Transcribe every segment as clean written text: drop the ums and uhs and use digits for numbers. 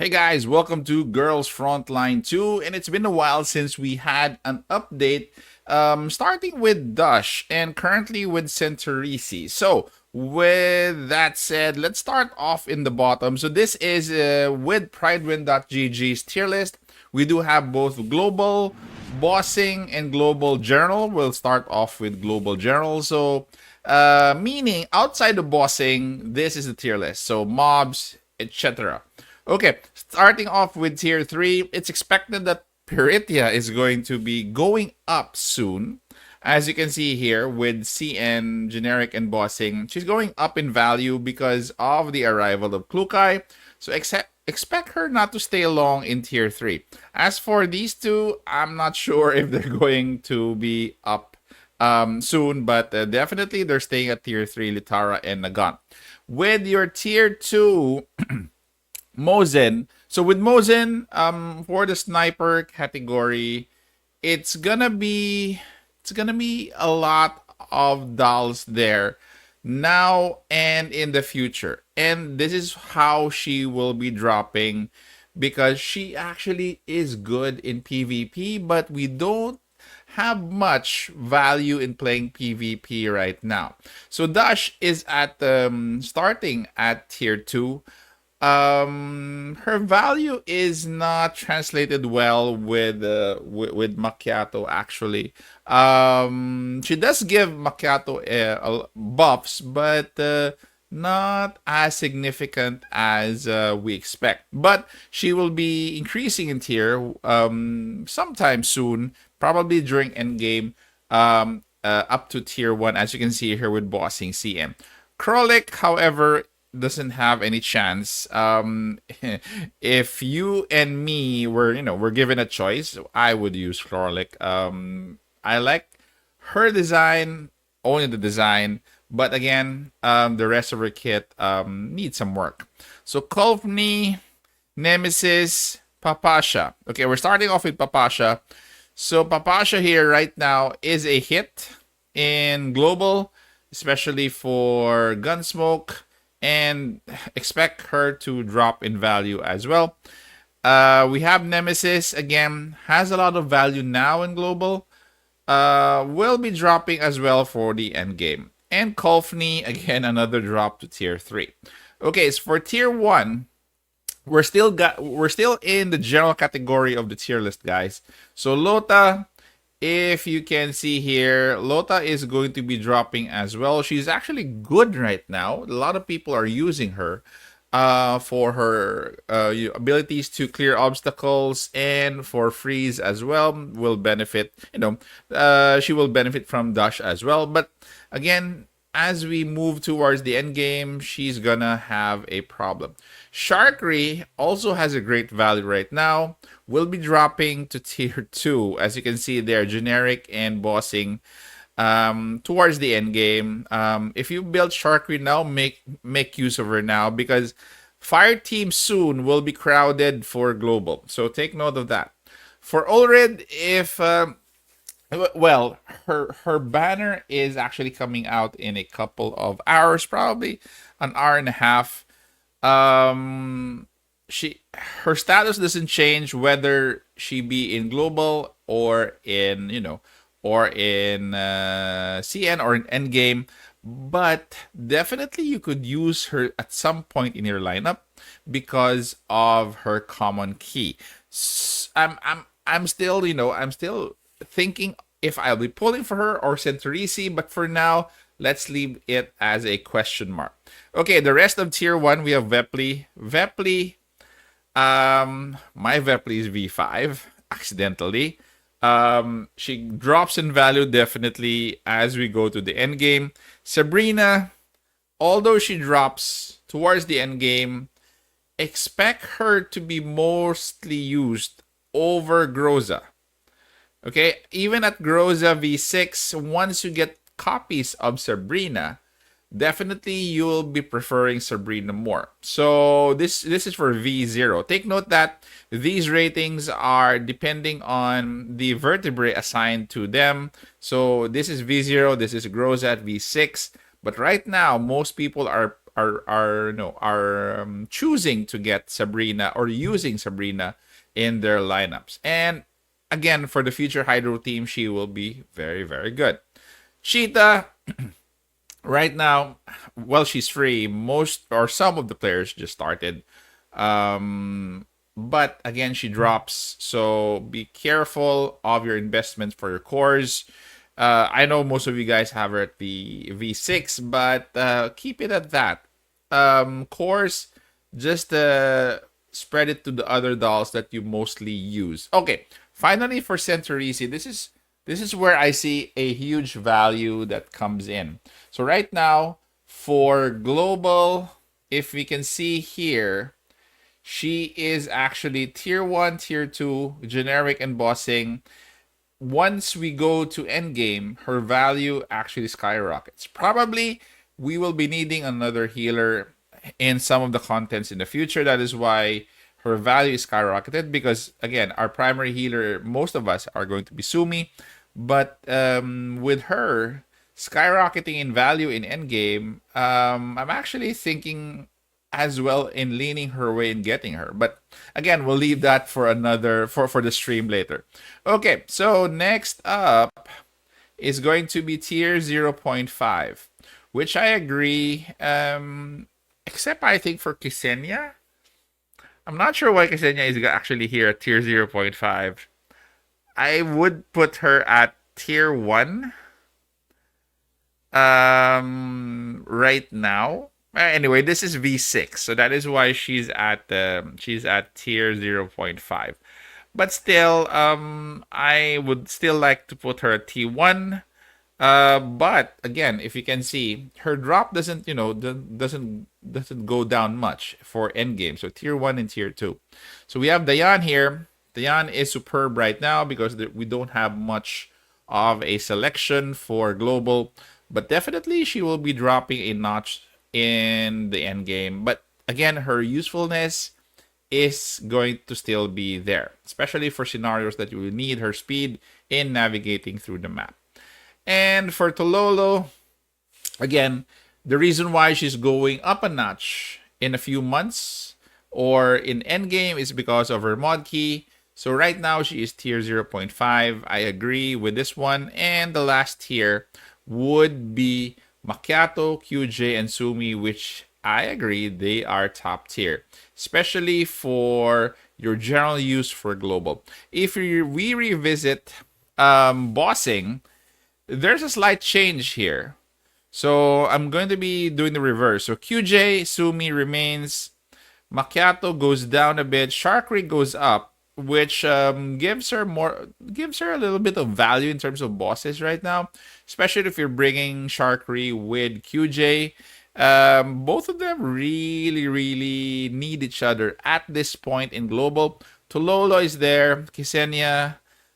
Okay, guys, welcome to Girls Frontline 2, and it's been a while since we had an update, starting with Dush and currently with Centaureissi. So, with that said, let's start off in the bottom. So, this is with PrideWin.gg's tier list. We do have both global bossing and global general. We'll start off with global general. So, meaning outside the bossing, this is the tier list. So, mobs, etc. Okay, starting off with tier 3, it's expected that Pyritia is going to be going up soon. As you can see here with CN, generic and bossing, she's going up in value because of the arrival of Klukai. So expect her not to stay long in tier 3. As for these two, I'm not sure if they're going to be up soon, but definitely they're staying at tier 3, Litara and Nagan. With your tier 2... Mozen. So with Mozen, for the sniper category, it's gonna be a lot of dolls there now and in the future. And this is how she will be dropping because she actually is good in PvP, but we don't have much value in playing PvP right now. So Dash is at starting at tier 2. Her value is not translated well with Macchiato actually. She does give Macchiato buffs, but not as significant as we expect. But she will be increasing in tier sometime soon, probably during endgame, up to tier 1, as you can see here with bossing CM. Krolik, however, doesn't have any chance. If you and me were given a choice, I would use Krolik. I like her design, only the design, but again, the rest of her kit needs some work. So Kolfni, Nemesis, Papasha. Okay, we're starting off with Papasha. So Papasha here right now is a hit in global, especially for Gunsmoke, and expect her to drop in value as well. We have Nemesis, again, has a lot of value now in global. Will be dropping as well for the end game. And Kolfni, again, another drop to tier 3. Okay, so for tier 1, we're still in the general category of the tier list, guys. So Lota, if you can see here, Lota is going to be dropping as well. She's actually good right now. A lot of people are using her for her abilities to clear obstacles and for freeze as well. Will benefit, she will benefit from Dash as well. But again, as we move towards the end game, she's gonna have a problem. Sharkry also has a great value right now. Will be dropping to tier 2. As you can see there, generic and bossing towards the end game. If you build Sharkry now, make use of her now because Fire Team soon will be crowded for global. So take note of that. For Ulrid, if well, her banner is actually coming out in a couple of hours, probably an hour and a half. Her status doesn't change whether she be in global or in CN or in endgame, but definitely you could use her at some point in your lineup because of her common key. I'm still thinking if I'll be pulling for her or Centaureissi, but for now, let's leave it as a question mark. Okay, the rest of tier 1, we have Vepli. Vepli, my Vepli is V5, accidentally. She drops in value definitely as we go to the end game. Sabrina, although she drops towards the end game, expect her to be mostly used over Groza. Okay, even at Groza V6, once you get copies of Sabrina, definitely you'll be preferring Sabrina more. So this is for V0. Take note that these ratings are depending on the vertebrae assigned to them. So this is V0, this is Groza at V6. But right now, most people are choosing to get Sabrina or using Sabrina in their lineups. And again, for the future Hydro team, she will be very, very good. Cheetah, right now, well, she's free. Most or some of the players just started. But again, she drops. So be careful of your investments for your cores. I know most of you guys have her at the V6, but keep it at that. Cores, just spread it to the other dolls that you mostly use. Okay, finally for Centaureissi, this is where I see a huge value that comes in. So right now, for global, if we can see here, she is actually tier 1, tier 2, generic and bossing. Once we go to endgame, her value actually skyrockets. Probably we will be needing another healer in some of the contents in the future. That is why her value is skyrocketed, because again, our primary healer, most of us are going to be Sumi. But with her skyrocketing in value in endgame, I'm actually thinking as well in leaning her way and getting her. But again, we'll leave that for another for the stream later. Okay, so next up is going to be tier 0.5, which I agree. Except I think for Ksenia. I'm not sure why Ksenia is actually here at tier 0.5. I would put her at tier 1 right now. Anyway, this is V6, so that is why she's at tier 0.5. But still, I would still like to put her at T1. But again, if you can see, her drop doesn't go down much for endgame. So tier 1 and tier 2. So we have Diane here. Diane is superb right now because we don't have much of a selection for global, but definitely she will be dropping a notch in the end game. But again, her usefulness is going to still be there, especially for scenarios that you will need her speed in navigating through the map. And for Tololo, again, the reason why she's going up a notch in a few months or in endgame is because of her mod key. So right now she is tier 0.5. I agree with this one. And the last tier would be Macchiato, QJ, and Sumi, which I agree they are top tier, especially for your general use for global. If we revisit bossing, there's a slight change here. So I'm going to be doing the reverse. So QJ, Sumi remains, Macchiato goes down a bit, Sharkry goes up, which gives her a little bit of value in terms of bosses right now, especially if you're bringing Sharkry with QJ. Both of them really need each other at this point in global. Tololo is there, Ksenia,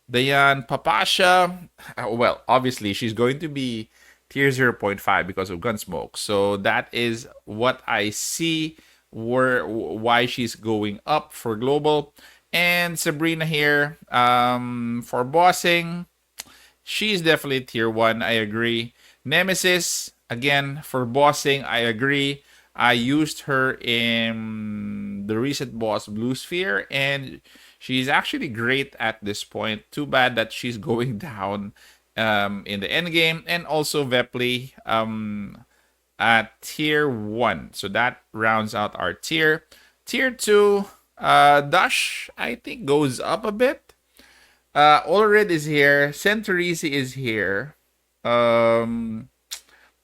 Dayan, Papasha. Well, obviously she's going to be tier 0.5 because of Gunsmoke. So that is what I see why she's going up for global. And Sabrina here, for bossing, she's definitely tier 1, I agree. Nemesis, again, for bossing, I agree. I used her in the recent boss Blue Sphere, and she's actually great at this point. Too bad that she's going down in the end game. And also Vepli at tier 1. So that rounds out our tier. Tier 2, Dash, I think, goes up a bit. Ulrid is here. Centaureissi is here.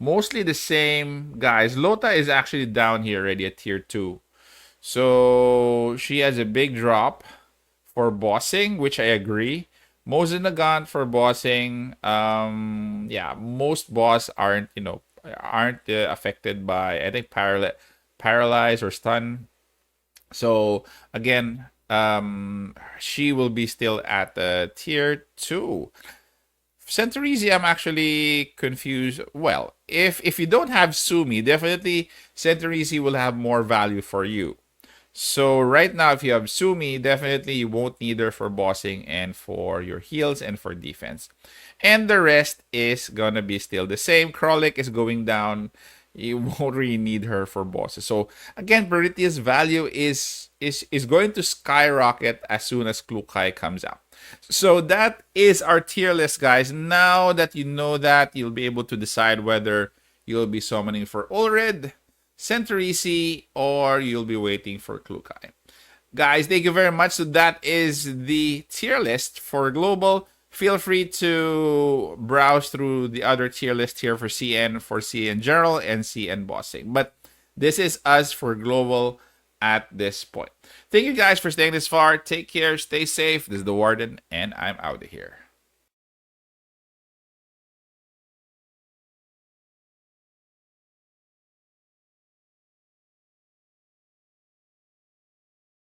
Mostly the same guys. Lota is actually down here already at tier 2. So she has a big drop for bossing, which I agree. Mozinagant for bossing. Yeah, most boss aren't affected by, I think, paralyze or stun. So again, she will be still at tier 2. Centaureissi, I'm actually confused. Well, if you don't have Sumi, definitely Centaureissi will have more value for you. So right now, if you have Sumi, definitely you won't need her for bossing and for your heals and for defense. And the rest is gonna be still the same. Krolik is going down. You won't really need her for bosses. So again, Prometheus' value is going to skyrocket as soon as Klukai comes out. So that is our tier list, guys. Now that you know that, you'll be able to decide whether you'll be summoning for Ulrid, Centaureissi, or you'll be waiting for Klukai. Guys, thank you very much. So that is the tier list for global. Feel free to browse through the other tier list here for CN General and CN Bossing. But this is us for global at this point. Thank you guys for staying this far. Take care, stay safe. This is the Warden, and I'm out of here.